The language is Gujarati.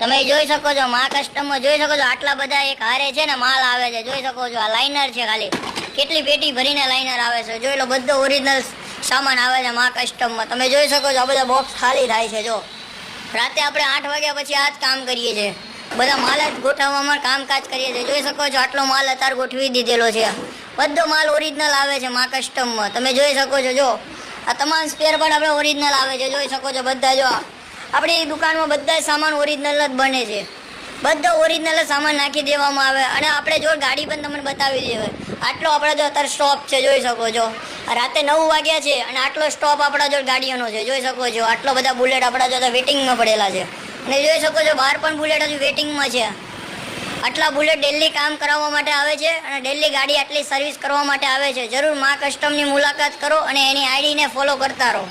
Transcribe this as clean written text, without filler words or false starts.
તમે જોઈ શકો છો માં કસ્ટમમાં જોઈ શકો છો આટલા બધા એક હારે છે ને માલ આવે છે જોઈ શકો છો આ લાઇનર છે ખાલી કેટલી પેટી ભરીને લાઇનર આવે છે જોઈ લો બધો ઓરિજિનલ સામાન આવે છે માં કસ્ટમમાં તમે જોઈ શકો છો આ બધા બોક્સ ખાલી થાય છે જો રાતે આપણે 8 વાગ્યા પછી આ જ કામ કરીએ છીએ બધા માલ જ ગોઠવવામાં કામકાજ કરીએ છીએ જોઈ શકો છો આટલો માલ અત્યારે ગોઠવી દીધેલો છે બધો માલ ઓરિજિનલ આવે છે માં કસ્ટમમાં તમે જોઈ શકો છો જો આ તમામ સ્પેર પાર્ટ આપણે ઓરિજિનલ આવે છે જોઈ શકો છો બધા જો આપણી દુકાનમાં બધા સામાન ઓરિજિનલ જ બને છે બધો ઓરિજિનલ સામાન નાખી દેવામાં આવે અને આપણે જો ગાડી પણ તમને બતાવી દેવાય આટલો આપણા જો અત્યારે સ્ટોપ છે જોઈ શકો છો રાતે 9 વાગ્યા છે અને આટલો સ્ટોપ આપણા જો ગાડીઓનો છે જોઈ શકો છો આટલો બધા બુલેટ આપણા જો વેટિંગમાં પડેલા છે અને જોઈ શકો છો બહાર પણ બુલેટ હજુ વેટિંગમાં છે આટલા બુલેટ ડેલી કામ કરાવવા માટે આવે છે અને ડેલી ગાડી આટલી સર્વિસ કરવા માટે આવે છે જરૂર માં કસ્ટમની મુલાકાત કરો અને એની આઈડીને ફોલો કરતા રહો.